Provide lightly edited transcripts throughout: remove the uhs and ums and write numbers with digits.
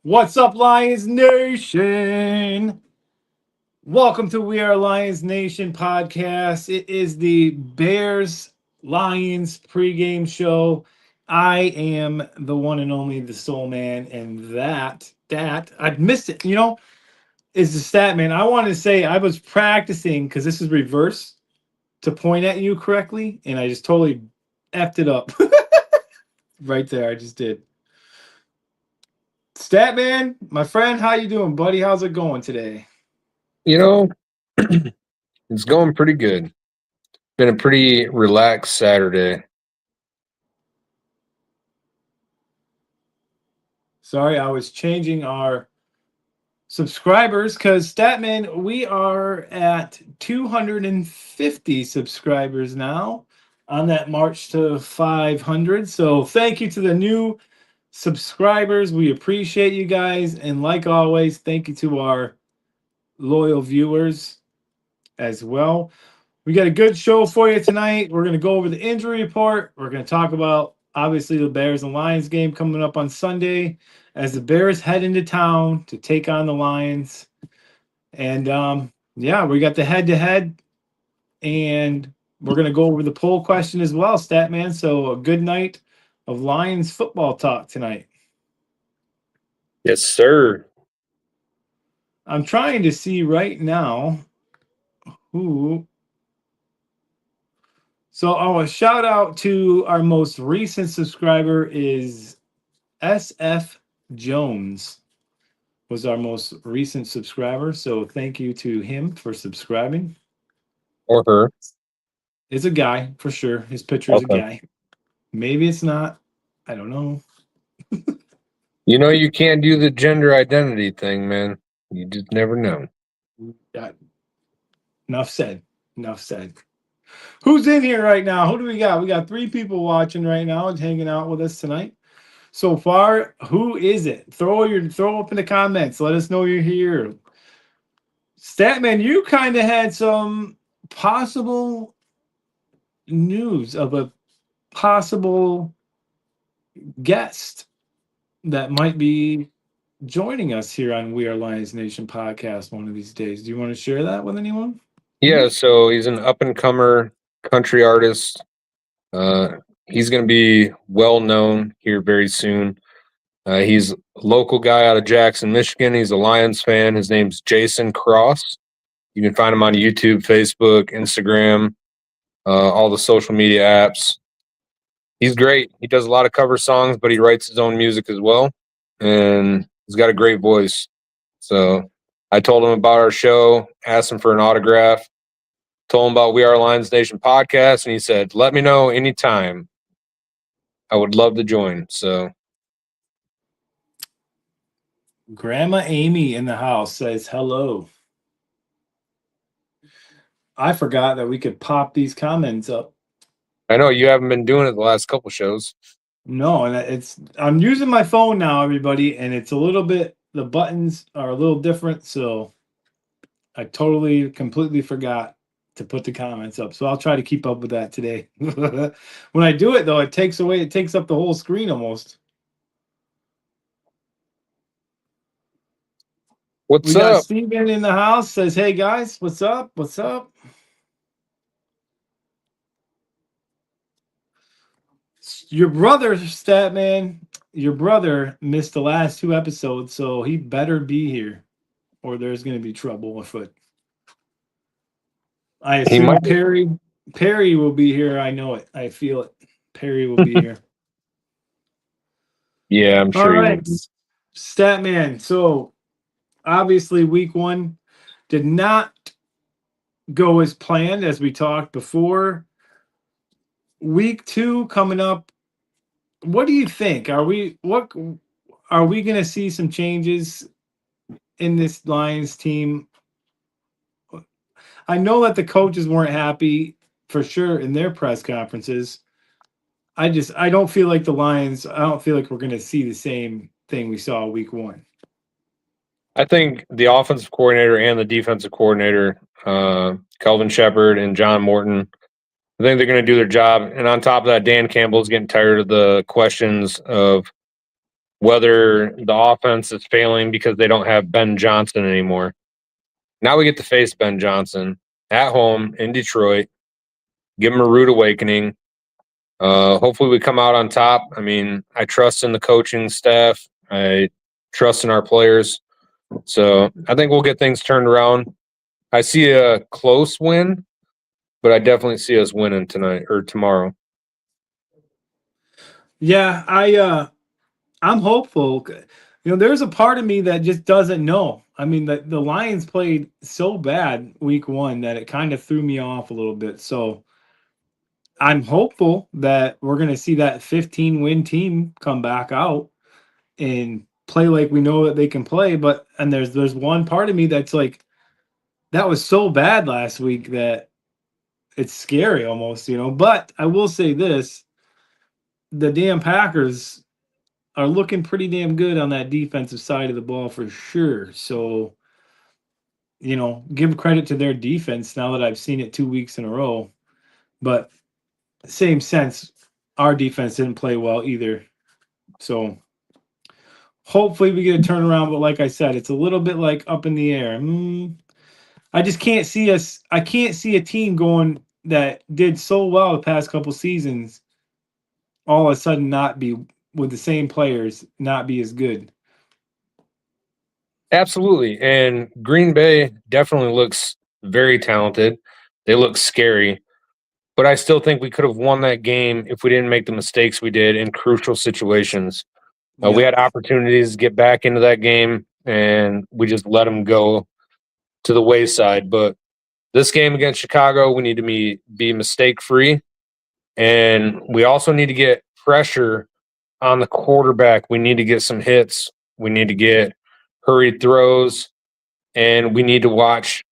What's up, Lions Nation? Welcome to We Are Lions Nation podcast. It is the Bears Lions pregame show. I am the one and only the Soul Man, and that I've missed it. Is the stat man. I wanted to say I was practicing because this is reverse to point at you correctly, and I just totally effed it up right there. I just did. Statman, my friend, how you doing, buddy? How's it going today? You know, it's going pretty good. Been a pretty relaxed Saturday. Sorry, I was changing our subscribers because Statman, we are at 250 subscribers now on that march to 500. So thank you to the new subscribers. We appreciate you guys. And like always, thank you to our loyal viewers as well. We got a good show for you tonight. We're going to go over the injury report. We're going to talk about, obviously, the Bears and Lions game coming up on Sunday as the Bears head into town to take on the Lions. And, yeah, we got the head-to-head, and we're going to go over the poll question as well, Statman. So a good night of Lions football talk tonight. Yes, sir. I'm trying to see right now who... So a shout out to our most recent subscriber is SF Jones was our most recent subscriber. So thank you to him for subscribing. Or her. It's a guy for sure. His picture is a Okay. guy. Maybe it's not. I don't know. You know, you can't do the gender identity thing, man. You just never know. Yeah. Enough said. Enough said. Who's in here right now? Who do we got? We got 3 people watching right now and hanging out with us tonight. So far, who is it? Throw up in the comments. Let us know you're here. Statman, you kind of had some possible news of a possible guest that might be joining us here on We Are Lions Nation podcast one of these days. Do you want to share that with anyone? Yeah, so he's an up-and-comer country artist. He's going to be well-known here very soon. He's a local guy out of Jackson, Michigan. He's a Lions fan. His name's Jason Cross. You can find him on YouTube, Facebook, Instagram, all the social media apps. He's great. He does a lot of cover songs, but he writes his own music as well. And he's got a great voice. So I told him about our show, asked him for an autograph, told him about We Are Lions Nation podcast, and he said, let me know anytime. I would love to join. So Grandma Amy in the house says hello. I forgot that we could pop these comments up. I know you haven't been doing it the last couple shows. No, and I'm using my phone now, everybody, and it's a little bit, the buttons are a little different, so I completely forgot to put the comments up. So I'll try to keep up with that today. When I do it, though, it takes up the whole screen almost. What's We got up? Steven in the house, says, hey guys, what's up? What's up? Your brother, Statman, your brother missed the last 2 episodes, so he better be here or there's going to be trouble afoot. I assume Perry will be here. I know it. I feel it. Perry will be here. Yeah, I'm sure. All right, Statman. So obviously week 1 did not go as planned as we talked before. Week 2 coming up. What do you think? Are we going to see some changes in this Lions team? I know that the coaches weren't happy for sure in their press conferences. I don't feel like the Lions, I don't feel like we're going to see the same thing we saw week 1. I think the offensive coordinator and the defensive coordinator, Kelvin Shepard and John Morton, I think they're going to do their job. And on top of that, Dan Campbell's getting tired of the questions of whether the offense is failing because they don't have Ben Johnson anymore. Now we get to face Ben Johnson at home in Detroit, give him a rude awakening. Hopefully we come out on top. I mean, I trust in the coaching staff. I trust in our players. So I think we'll get things turned around. I see a close win, but I definitely see us winning tonight or tomorrow. Yeah, I'm hopeful. There's a part of me that just doesn't know. I mean, the Lions played so bad week 1 that it kind of threw me off a little bit. So I'm hopeful that we're going to see that 15-win team come back out and play like we know that they can play. And there's one part of me that's like, that was so bad last week that it's scary almost, But I will say this: the damn Packers are looking pretty damn good on that defensive side of the ball for sure. So, give credit to their defense now that I've seen it 2 weeks in a row. But same sense, our defense didn't play well either. So hopefully we get a turnaround. But like I said, it's a little bit like up in the air. I just can't see us. I can't see a team going that did so well the past couple seasons all of a sudden not be with the same players, not be as good. Absolutely. And Green Bay definitely looks very talented. They look scary. But I still think we could have won that game if we didn't make the mistakes we did in crucial situations. We had opportunities to get back into that game, and we just let them go to the wayside. But this game against Chicago, we need to be mistake-free, and we also need to get pressure on the quarterback. We need to get some hits. We need to get hurried throws, and we need to watch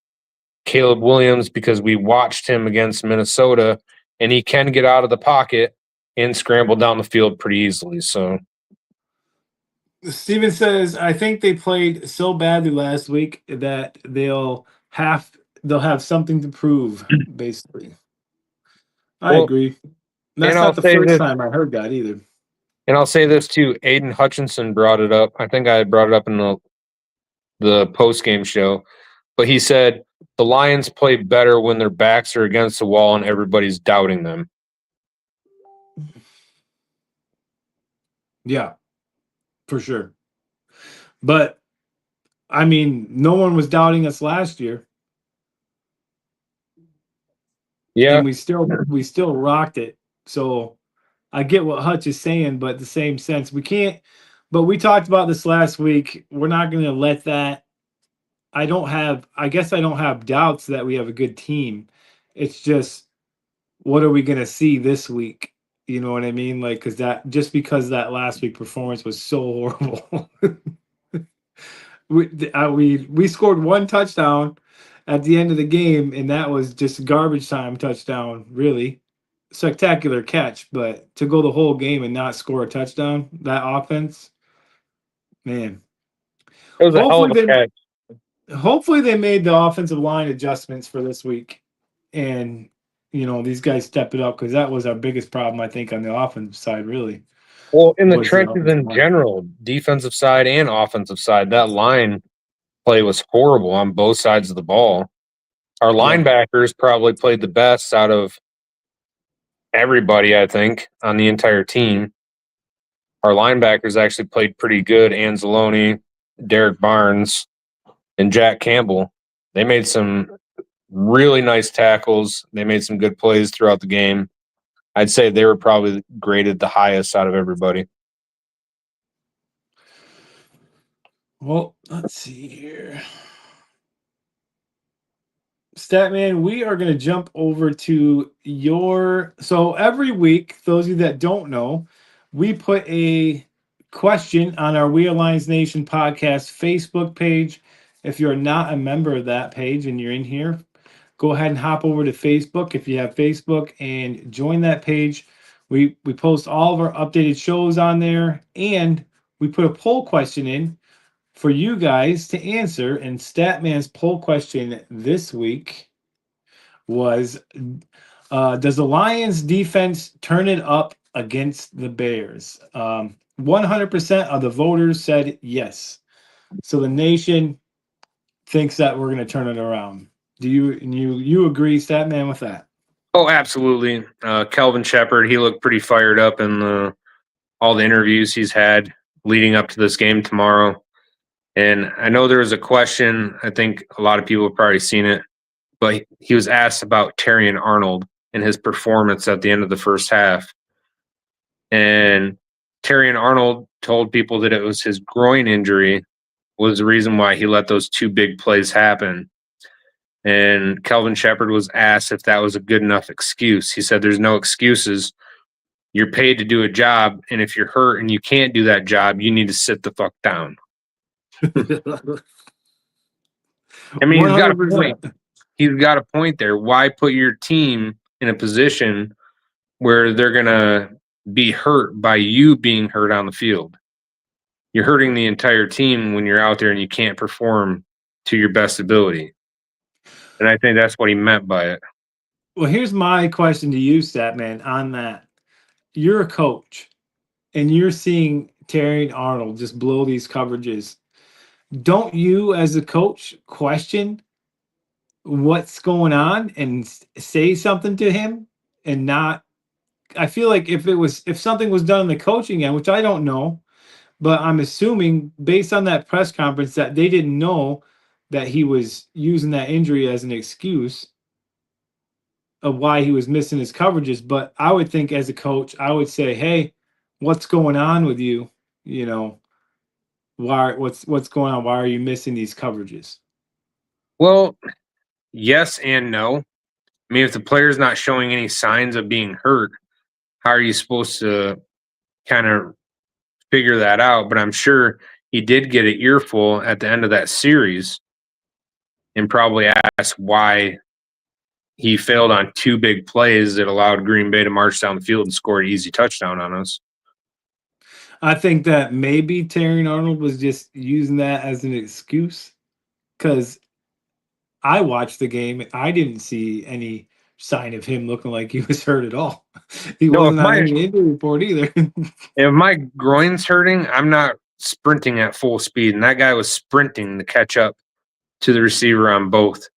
Caleb Williams because we watched him against Minnesota, and he can get out of the pocket and scramble down the field pretty easily. So Steven says, I think they played so badly last week that they'll have something to prove, basically. I agree. That's not the first time I heard that either. And I'll say this too. Aiden Hutchinson brought it up. I think I brought it up in the post-game show. But he said the Lions play better when their backs are against the wall and everybody's doubting them. Yeah, for sure. But, I mean, no one was doubting us last year. Yeah. And we still rocked it. So I get what Hutch is saying, but the same sense, we can't. But we talked about this last week. We're not going to let that. I guess I don't have doubts that we have a good team. It's just, what are we going to see this week? You know what I mean? Like, because that last week performance was so horrible. we scored one touchdown at the end of the game, and that was just garbage time touchdown. Really spectacular catch, but to go the whole game and not score a touchdown, that offense, man. It was a hell of a catch. Hopefully they made the offensive line adjustments for this week, and these guys step it up, because that was our biggest problem, I think, on the offensive side, really. Well, in the trenches in general, defensive side and offensive side, that line play was horrible on both sides of the ball. Our linebackers probably played the best out of everybody, I think, on the entire team. Our linebackers actually played pretty good. Anzalone, Derek Barnes, and Jack Campbell. They made some really nice tackles. They made some good plays throughout the game. I'd say they were probably graded the highest out of everybody. Well, let's see here. Statman, we are going to jump over to so every week, those of you that don't know, we put a question on our We Are Lions Nation podcast Facebook page. If you're not a member of that page and you're in here, go ahead and hop over to Facebook if you have Facebook and join that page. We post all of our updated shows on there, and we put a poll question in for you guys to answer. And Statman's poll question this week was, does the Lions defense turn it up against the Bears? 100% of the voters said yes. So the nation thinks that we're going to turn it around. Do you agree, Statman, with that? Oh, absolutely. Kelvin Shepard, he looked pretty fired up in all the interviews he's had leading up to this game tomorrow. And I know there was a question, I think a lot of people have probably seen it, but he was asked about Terrion Arnold and his performance at the end of the first half. And Terrion Arnold told people that it was his groin injury was the reason why he let those two big plays happen. And Kelvin Shepard was asked if that was a good enough excuse. He said, "There's no excuses. You're paid to do a job, and if you're hurt and you can't do that job, you need to sit the fuck down." I mean, he's got a point. He's got a point there. Why put your team in a position where they're gonna be hurt by you being hurt on the field? You're hurting the entire team when you're out there and you can't perform to your best ability. And I think that's what he meant by it. Well, here's my question to you, Statman, on that. You're a coach, and you're seeing Terrion Arnold just blow these coverages. Don't you, as a coach, question what's going on and say something to him and not? I feel like if something was done in the coaching end, which I don't know, but I'm assuming based on that press conference that they didn't know that he was using that injury as an excuse of why he was missing his coverages. But I would think as a coach, I would say, "Hey, what's going on with you? You know, what's going on? Why are you missing these coverages?" Well, yes and no. I mean, if the player's not showing any signs of being hurt, how are you supposed to kind of figure that out? But I'm sure he did get an earful at the end of that series and probably asked why he failed on two big plays that allowed Green Bay to march down the field and score an easy touchdown on us. I think that maybe Terrion Arnold was just using that as an excuse because I watched the game. I didn't see any sign of him looking like he was hurt at all. He No, wasn't on any injury report either. if my groin's hurting, I'm not sprinting at full speed, and that guy was sprinting to catch up to the receiver on both.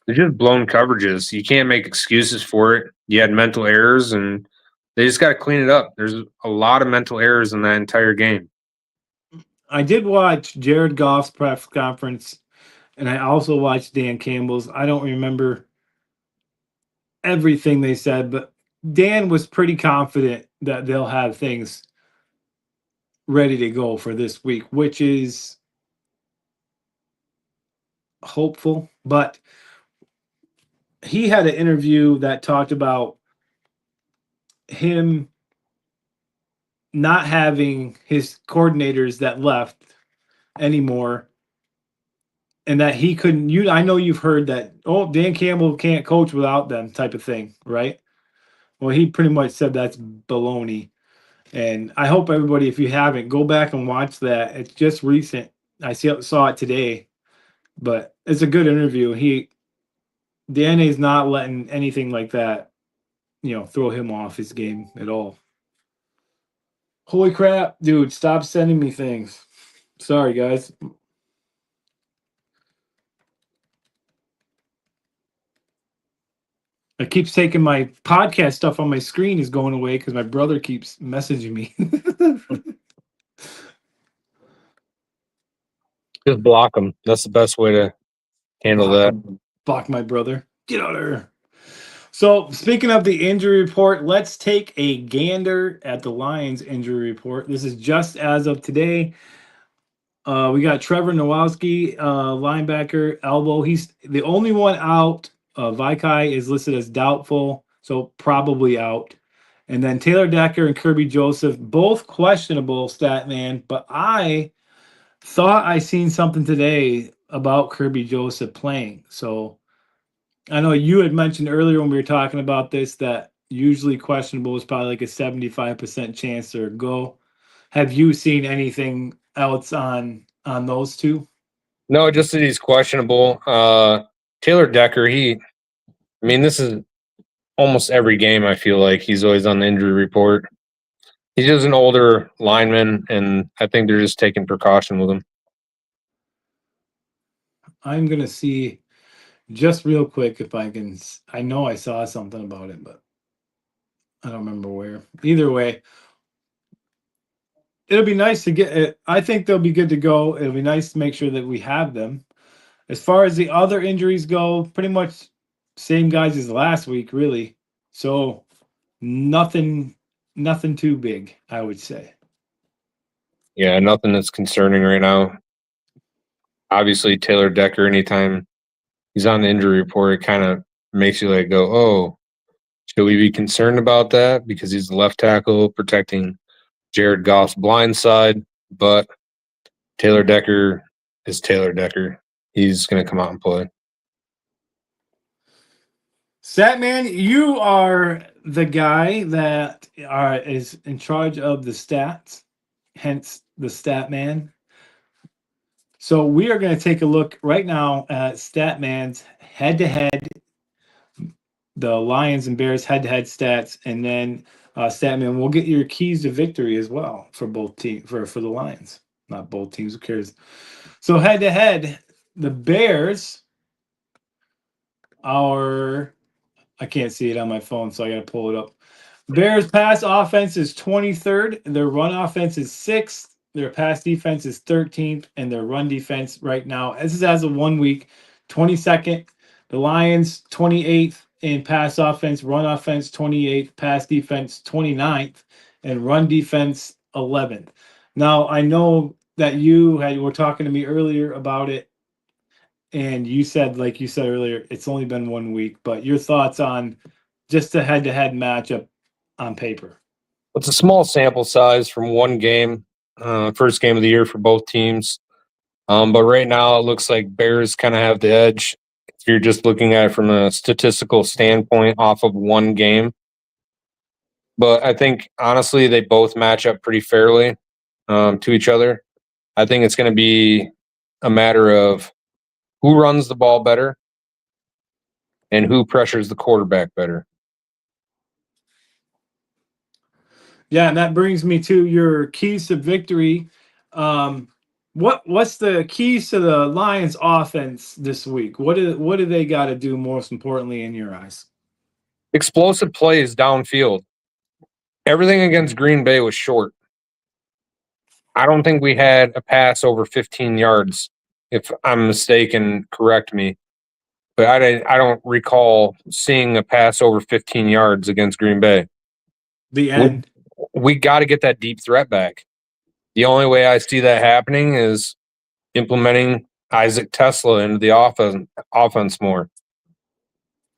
They're just blown coverages. You can't make excuses for it. You had mental errors, and they just got to clean it up. There's a lot of mental errors in that entire game. I did watch Jared Goff's press conference, and I also watched Dan Campbell's. I don't remember everything they said, but Dan was pretty confident that they'll have things ready to go for this week, which is hopeful. But he had an interview that talked about him not having his coordinators that left anymore and that he couldn't I know you've heard that, oh, Dan Campbell can't coach without them type of thing, right? Well, he pretty much said that's baloney. And I hope everybody, if you haven't, go back and watch that. It's just recent. I saw it today, but it's a good interview. Dan is not letting anything like that, throw him off his game at all. Holy crap, dude, stop sending me things. Sorry, guys. It keeps taking my podcast stuff on my screen is going away because my brother keeps messaging me. Just block them. That's the best way to handle that. Block my brother. Get out of here. So, speaking of the injury report, let's take a gander at the Lions injury report. This is just as of today. We got Trevor Nowalski, linebacker, elbow. He's the only one out. Vikai is listed as doubtful, so probably out. And then Taylor Decker and Kirby Joseph, both questionable, Statman. But I thought I seen something today about Kirby Joseph playing. So I know you had mentioned earlier when we were talking about this that usually questionable is probably like a 75% chance to go. Have you seen anything else on those two? No, just that he's questionable. Taylor Decker, this is almost every game. I feel like he's always on the injury report. He's just an older lineman, and I think they're just taking precaution with him. I'm gonna see just real quick if I can. I know I saw something about it, but I don't remember where. Either way, it'll be nice to get it. I think they'll be good to go. It'll be nice to make sure that we have them. As far as the other injuries go, pretty much same guys as last week, really. So nothing too big, I would say. Yeah, nothing that's concerning right now. Obviously, Taylor Decker, anytime he's on the injury report, it kind of makes you like go, oh, should we be concerned about that? Because he's the left tackle protecting Jared Goff's blind side. But Taylor Decker is Taylor Decker. He's going to come out and play. Statman, you are the guy that is in charge of the stats, hence the Statman. So we are going to take a look right now at Statman's head-to-head, the Lions and Bears head-to-head stats, and then Statman, we'll get your keys to victory as well for both teams, for the Lions. Not both teams, who cares? So head-to-head, the Bears are, I can't see it on my phone, so I got to pull it up. Bears pass offense is 23rd. Their run offense is 6th. Their pass defense is 13th. And their run defense right now, this is as of 1 week, 22nd. The Lions, 28th in pass offense, run offense, 28th, pass defense, 29th, and run defense, 11th. Now, I know that you were talking to me earlier about it, and you said, like you said earlier, it's only been 1 week, but your thoughts on just a head-to-head matchup on paper? It's a small sample size from one game, first game of the year for both teams. But right now, it looks like Bears kind of have the edge. If you're just looking at it from a statistical standpoint off of one game. But I think, honestly, they both match up pretty fairly to each other. I think it's going to be a matter of who runs the ball better and who pressures the quarterback better. Yeah, and that brings me to your keys to victory. What's the keys to the Lions offense this week? What do they got to do most importantly in your eyes? Explosive plays downfield. Everything against Green Bay was short. I don't think we had a pass over 15 yards. If I'm mistaken, correct me. But I don't recall seeing a pass over 15 yards against Green Bay. The end. We got to get that deep threat back. The only way I see that happening is implementing Isaac Tesla into the offense more.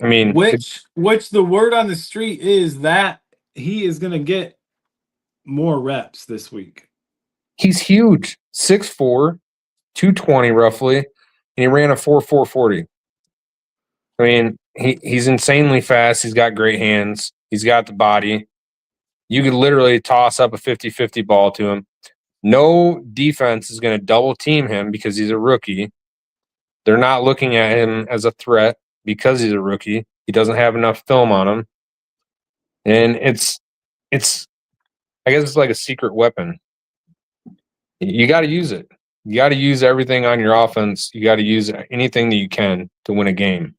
I mean, which the word on the street is that he is going to get more reps this week. He's huge, 6'4", 220 roughly, and he ran a 4.40. I mean, he's insanely fast. He's got great hands. He's got the body. You could literally toss up a 50-50 ball to him. No defense is going to double team him because he's a rookie. They're not looking at him as a threat because he's a rookie. He doesn't have enough film on him. And it's I guess it's like a secret weapon. You got to use it. You got to use everything on your offense. You got to use anything that you can to win a game.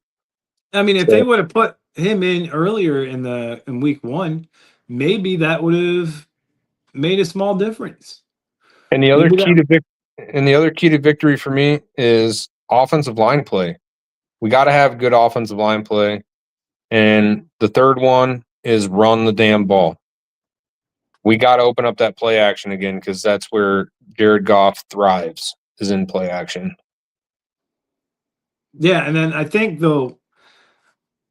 I mean, if they would have put him in earlier in week 1, maybe that would have made a small difference. And the other key to victory for me is offensive line play. We got to have good offensive line play. And the third one is run the damn ball. We got to open up that play action again because that's where Jared Goff thrives, is in play action. Yeah, and then I think, though,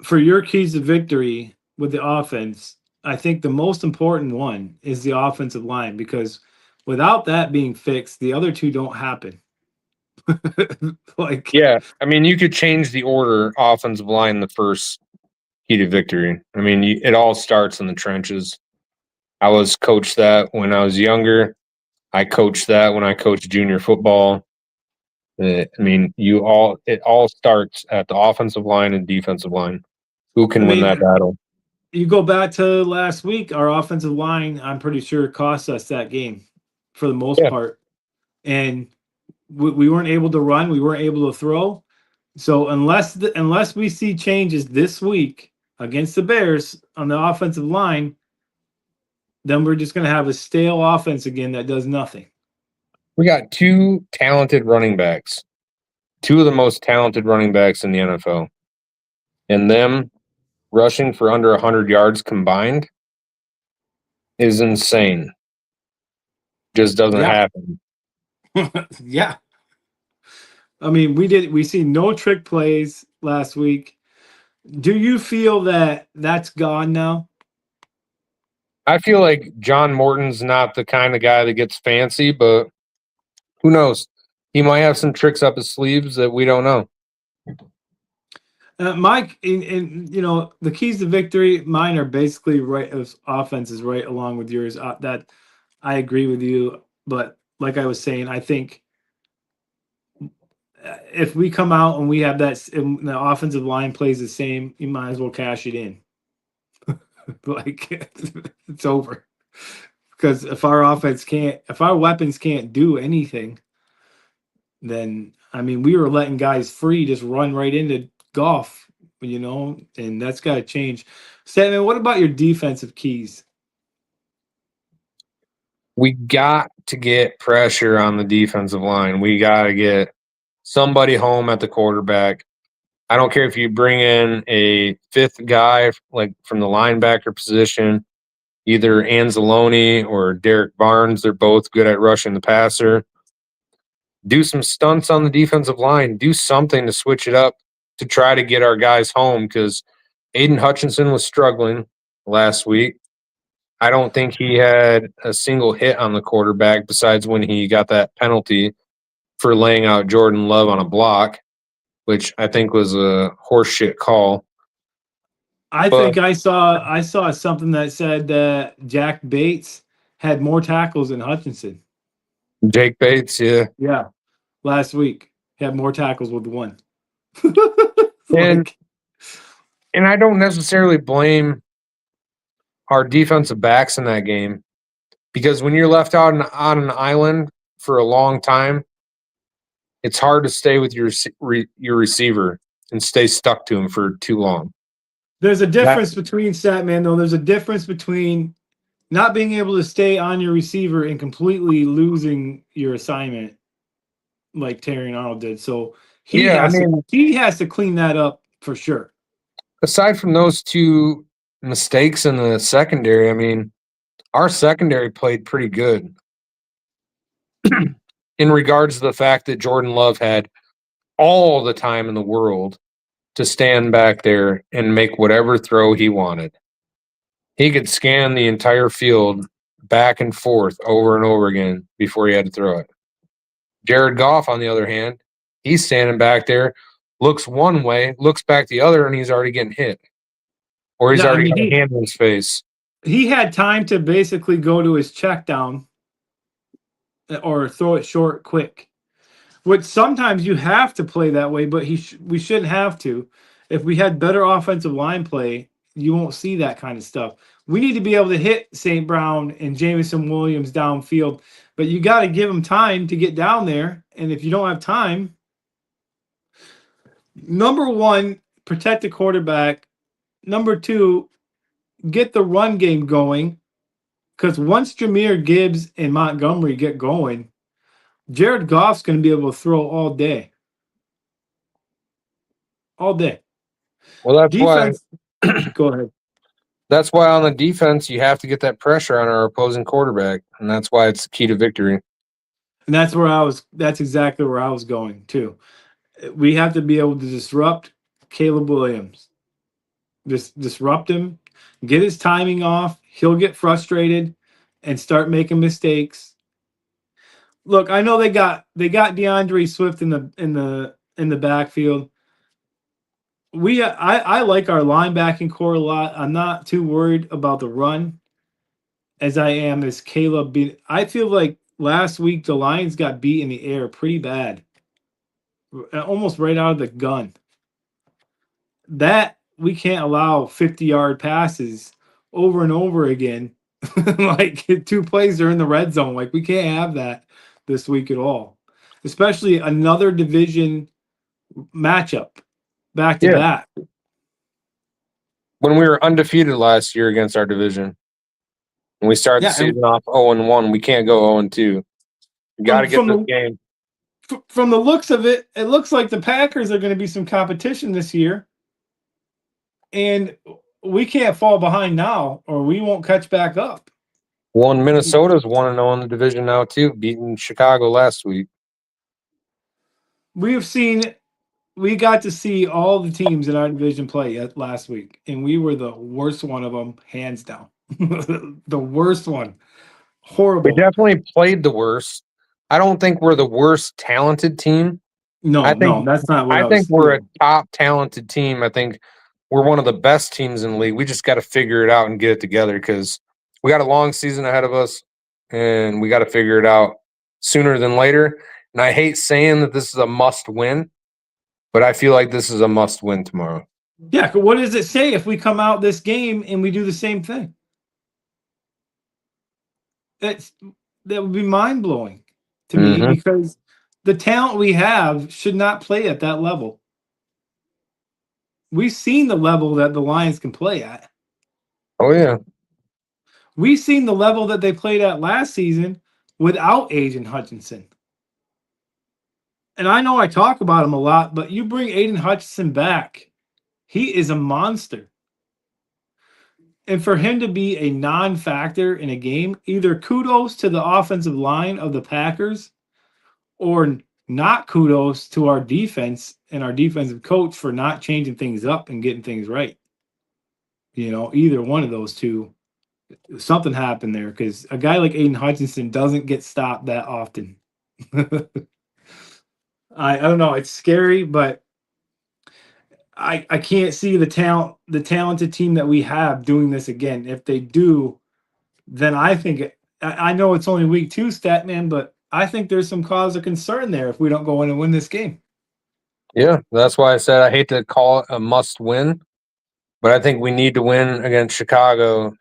for your keys to victory with the offense, I think the most important one is the offensive line, because without that being fixed, the other two don't happen. Yeah, I mean, you could change the order offensive line the first key to victory. I mean, it all starts in the trenches. I was coached that when I was younger. I coached that when I coached junior football. I mean, it all starts at the offensive line and defensive line. Who can win that battle? you go back to last week, our offensive line, I'm pretty sure, cost us that game for the most Yeah. part. And we weren't able to run, we weren't able to throw. So unless we see changes this week against the Bears on the offensive line, then we're just going to have a stale offense again that does nothing. We got two talented running backs, two of the most talented running backs in the NFL, and them rushing for under 100 yards combined is insane. Just doesn't Yeah. happen. Yeah. I mean, we see no trick plays last week. Do you feel that that's gone now? I feel like John Morton's not the kind of guy that gets fancy, but who knows? He might have some tricks up his sleeves that we don't know. Mike, in the keys to victory, mine are basically right. Offense is right along with yours. That I agree with you, but like I was saying, I think if we come out and we have that, and the offensive line plays the same, you might as well cash it in. Like it's over. Because if our weapons can't do anything, then I mean, we were letting guys free just run right into golf, and that's got to change. Statman, what about your defensive keys? We got to get pressure on the defensive line. We got to get somebody home at the quarterback. I don't care if you bring in a fifth guy, like from the linebacker position, either Anzalone or Derek Barnes. They're both good at rushing the passer. Do some stunts on the defensive line. Do something to switch it up to try to get our guys home, because Aiden Hutchinson was struggling last week. I don't think he had a single hit on the quarterback besides when he got that penalty for laying out Jordan Love on a block, which I think was a horseshit call. I think I saw something that said that Jack Bates had more tackles than Hutchinson. Jake Bates, yeah. Yeah, last week he had more tackles with one. And I don't necessarily blame our defensive backs in that game, because when you're left out on an island for a long time, it's hard to stay with your receiver and stay stuck to him for too long. There's a difference between Statman, though. There's a difference between not being able to stay on your receiver and completely losing your assignment, like Terry Arnold did. So he has to clean that up for sure. Aside from those two mistakes in the secondary, I mean, our secondary played pretty good in regards to the fact that Jordan Love had all the time in the world to stand back there and make whatever throw he wanted. He could scan the entire field back and forth over and over again before he had to throw it. Jared Goff, on the other hand, he's standing back there, looks one way, looks back the other, and he's already getting hit. Or he's already got a hand in his face. He had time to basically go to his check down or throw it short quick. Which sometimes you have to play that way, but we shouldn't have to. If we had better offensive line play, you won't see that kind of stuff. We need to be able to hit St. Brown and Jameson Williams downfield, but you got to give them time to get down there. And if you don't have time, number one, protect the quarterback. Number two, get the run game going. Because once Jahmyr Gibbs and Montgomery get going, Jared Goff's going to be able to throw all day. All day. Well, that's defense, why. Go ahead. That's why on the defense, you have to get that pressure on our opposing quarterback. And that's why it's the key to victory. And that's exactly where I was going, too. We have to be able to disrupt Caleb Williams. Just disrupt him, get his timing off. He'll get frustrated and start making mistakes. Look, I know they got DeAndre Swift in the backfield. I like our linebacking core a lot. I'm not too worried about the run as I am as Caleb. I feel like last week the Lions got beat in the air pretty bad, almost right out of the gun. That we can't allow 50-yard passes over and over again. Like 2 plays are in the red zone. Like we can't have that this week at all. Especially another division matchup back to Yeah. back. When we were undefeated last year against our division, when we started the Yeah, and season off 0-1, we can't go 0-2. We got to get from this the game. from the looks of it, it looks like the Packers are going to be some competition this year. And we can't fall behind now or we won't catch back up. Well, Minnesota's 1-0 in the division now too, beating Chicago last week. We got to see all the teams in our division play last week, and we were the worst one of them, hands down. The worst one. We Horrible. definitely played the worst. I don't think we're the worst talented team. No, that's not what I I think was we're a feeling. top talented team. I think we're one of the best teams in the league. We just got to figure it out and get it together because we got a long season ahead of us, and we got to figure it out sooner than later. And I hate saying that this is a must win, but I feel like this is a must win tomorrow. Yeah, but what does it say if we come out this game and we do the same thing? That would be mind blowing to me because the talent we have should not play at that level. We've seen the level that the Lions can play at. Oh, yeah. We've seen the level that they played at last season without Aiden Hutchinson. And I know I talk about him a lot, but you bring Aiden Hutchinson back, he is a monster. And for him to be a non-factor in a game, either kudos to the offensive line of the Packers or not kudos to our defense and our defensive coach for not changing things up and getting things right. You know, either one of those two, something happened there because a guy like Aiden Hutchinson doesn't get stopped that often. I don't know. It's scary, but I can't see the talented team that we have doing this again. If they do, then I think I know it's only week 2, Statman, but I think there's some cause of concern there if we don't go in and win this game. Yeah, that's why I said I hate to call it a must win, but I think we need to win against Chicago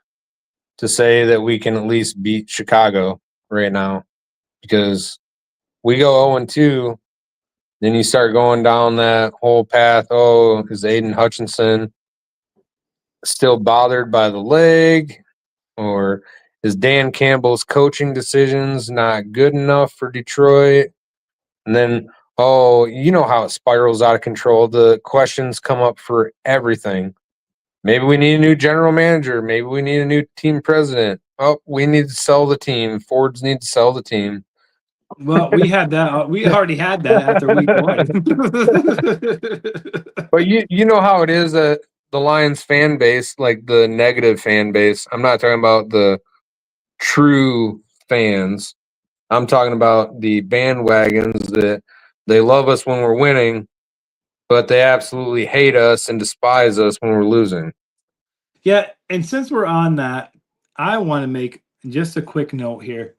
to say that we can at least beat Chicago right now because we go 0-2. Then you start going down that whole path. Oh, is Aiden Hutchinson still bothered by the leg? Or is Dan Campbell's coaching decisions not good enough for Detroit? And then, oh, you know how it spirals out of control. The questions come up for everything. Maybe we need a new general manager. Maybe we need a new team president. Oh, we need to sell the team. Fords need to sell the team. Well, we had that. We already had that after week 1. But you know how it is that the Lions fan base, like the negative fan base. I'm not talking about the true fans. I'm talking about the bandwagons that they love us when we're winning, but they absolutely hate us and despise us when we're losing. Yeah, and since we're on that, I want to make just a quick note here.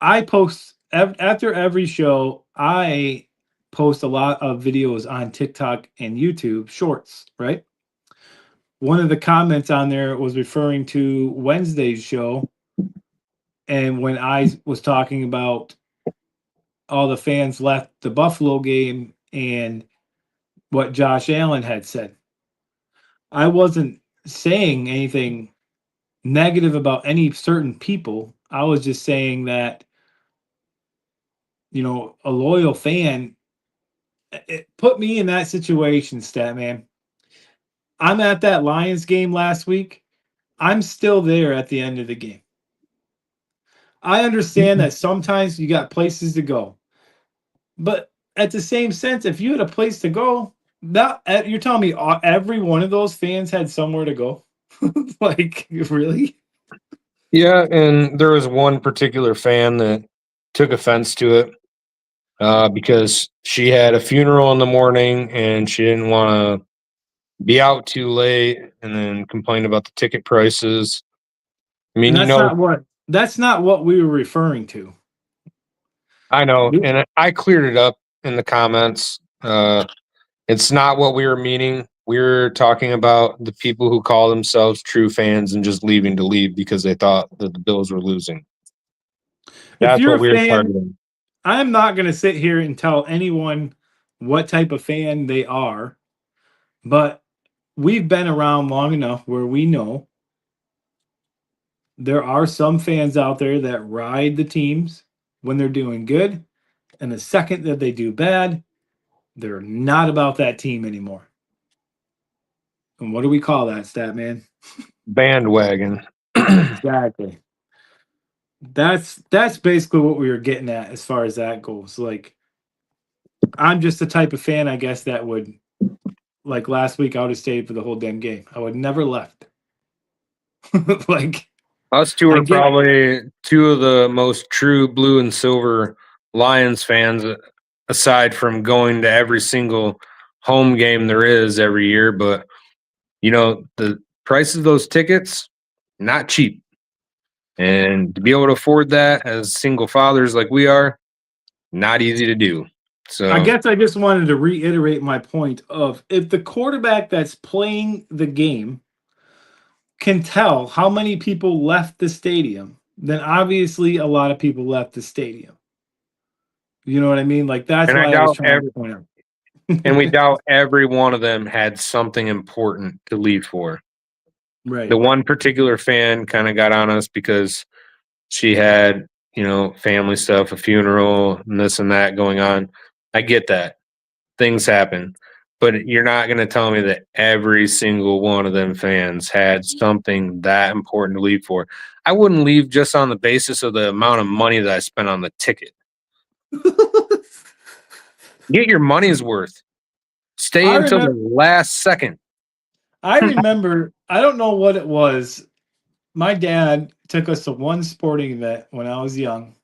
I post after every show, I post a lot of videos on TikTok and YouTube shorts, right? One of the comments on there was referring to Wednesday's show. And when I was talking about all the fans left the Buffalo game and what Josh Allen had said, I wasn't saying anything negative about any certain people. I was just saying that, you know, a loyal fan, it put me in that situation, Statman. I'm at that Lions game last week. I'm still there at the end of the game. I understand that sometimes you got places to go. But at the same sense, if you had a place to go, that you're telling me every one of those fans had somewhere to go? Like, really? Yeah, and there was one particular fan that took offense to it because she had a funeral in the morning and she didn't want to be out too late and then complain about the ticket prices. I mean, And that's not what we were referring to. I know, and I cleared it up in the comments. It's not what we were meaning. We're talking about the people who call themselves true fans and just leaving to leave because they thought that the Bills were losing. If That's you're what a we're fan, targeting. I'm not going to sit here and tell anyone what type of fan they are, but we've been around long enough where we know there are some fans out there that ride the teams when they're doing good, and the second that they do bad, they're not about that team anymore. And what do we call that, stat man? Bandwagon. Exactly. That's basically what we were getting at as far as that goes. Like, I'm just the type of fan, I guess, that would, like last week, I would have stayed for the whole damn game. I would never left. Like, Us two I are get, probably two of the most true blue and silver Lions fans, aside from going to every single home game there is every year. But, the prices of those tickets, not cheap. And to be able to afford that as single fathers like we are, not easy to do. So I guess I just wanted to reiterate my point of, if the quarterback that's playing the game can tell how many people left the stadium, then obviously a lot of people left the stadium. You know what I mean? Like, that's and I what I was doubt trying to point out. and we doubt every one of them had something important to leave for. The Right. one particular fan kind of got on us because she had, family stuff, a funeral, and this and that going on. I get that. Things happen. But you're not going to tell me that every single one of them fans had something that important to leave for. I wouldn't leave just on the basis of the amount of money that I spent on the ticket. Get your money's worth. Stay I until the remember last second. I remember, I don't know what it was. My dad took us to one sporting event when I was young,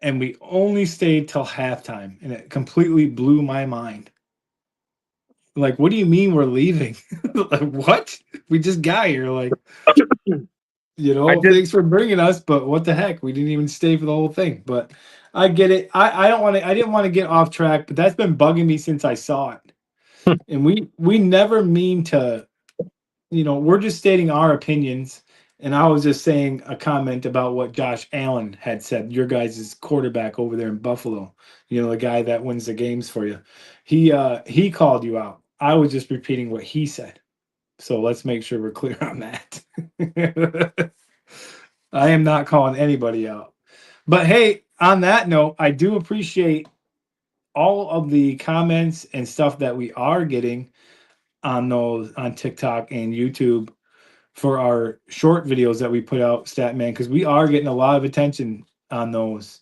and we only stayed till halftime, and it completely blew my mind. Like, what do you mean we're leaving? Like, what? We just got here. Like, I did. thanks for bringing us, but what the heck? We didn't even stay for the whole thing. But I get it. I don't want to. I didn't want to get off track, but that's been bugging me since I saw it. And we never mean to. We're just stating our opinions. And I was just saying a comment about what Josh Allen had said, your guys' quarterback over there in Buffalo. The guy that wins the games for you. He called you out. I was just repeating what he said. So let's make sure we're clear on that. I am not calling anybody out. But hey, on that note, I do appreciate all of the comments and stuff that we are getting on TikTok and YouTube for our short videos that we put out, Statman, because we are getting a lot of attention on those.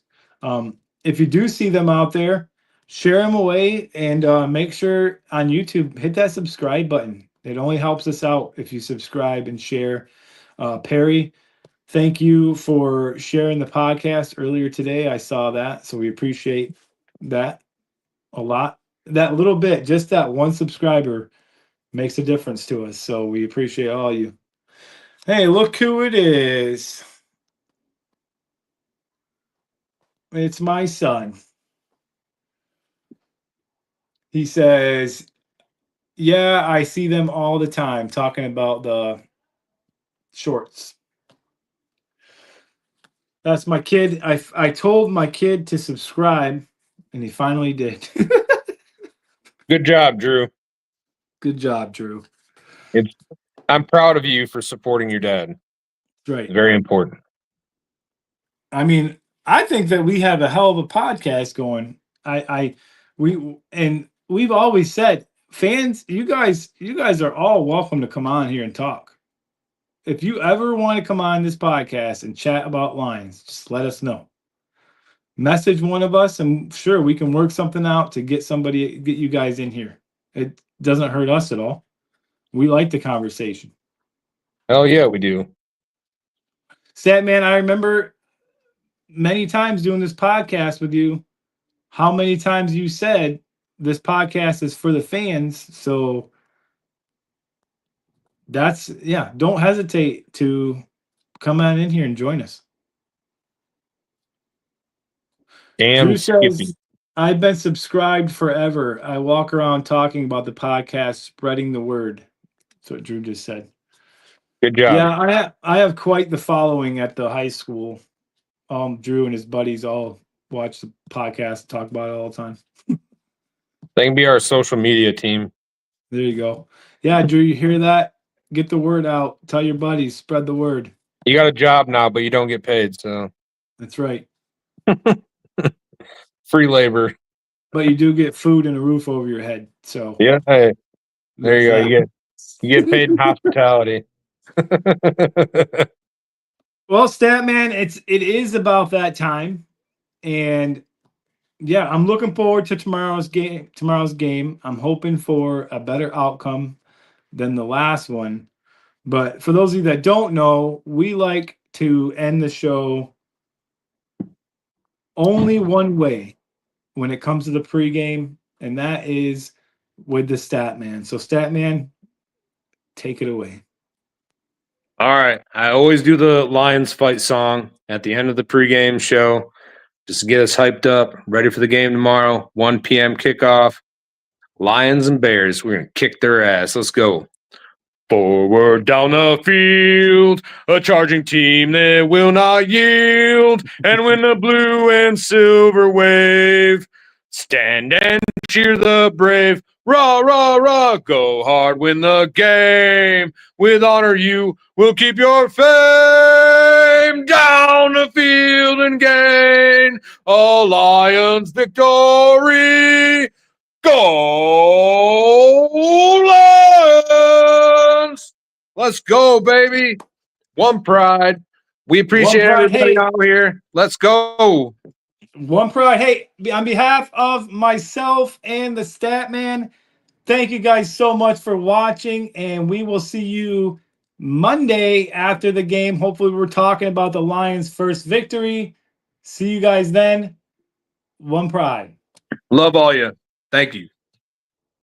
If you do see them out there, share them away, and make sure on YouTube, hit that subscribe button. It only helps us out if you subscribe and share. Perry, thank you for sharing the podcast earlier today. I saw that, so we appreciate that a lot. That little bit, just that one subscriber, makes a difference to us. So we appreciate all you. Hey, look who it is. It's my son. He says, yeah, I see them all the time talking about the shorts. That's my kid. I told my kid to subscribe, and he finally did. Good job, Drew. Good job, Drew. I'm proud of you for supporting your dad. Right. Very important. I mean, I think that we have a hell of a podcast going. We've always said, fans, you guys are all welcome to come on here and talk. If you ever want to come on this podcast and chat about Lions, just let us know. Message one of us, and sure, we can work something out to get you guys in here. It doesn't hurt us at all. We like the conversation. Hell yeah, we do. Statman, I remember many times doing this podcast with you, how many times you said this podcast is for the fans. So don't hesitate to come on in here and join us. Damn Drew Skippy. says, I've been subscribed forever. I walk around talking about the podcast, spreading the word. That's what Drew just said. Good job. Yeah, I have quite the following at the high school. Drew and his buddies all watch the podcast and talk about it all the time. They can be our social media team. There you go. Yeah, Drew, you hear that? Get the word out. Tell your buddies. Spread the word. You got a job now, but you don't get paid, so That's right. free labor. But you do get food and a roof over your head. So Yeah, hey, there you go. there's You get paid in hospitality. Well, Statman, it is about that time, and yeah, I'm looking forward to tomorrow's game. I'm hoping for a better outcome than the last one. But for those of you that don't know, we like to end the show only one way when it comes to the pregame, and that is with the Statman. So, Statman, take it away. All right. I always do the Lions fight song at the end of the pregame show just to get us hyped up, ready for the game tomorrow. 1 p.m. kickoff. Lions and Bears. We're going to kick their ass. Let's go. Forward down the field, a charging team that will not yield. And when the blue and silver wave, stand and cheer the brave. Rah, rah, rah, go hard, win the game. With honor you will keep your fame. Down the field and gain a Lions victory. Go Lions! Let's go, baby. One pride. We appreciate everybody out here. Let's go. One pride. Hey, on behalf of myself and the Statman, thank you guys so much for watching, and we will see you Monday after the game. Hopefully, we're talking about the Lions' first victory. See you guys then. One pride. Love all you. Thank you.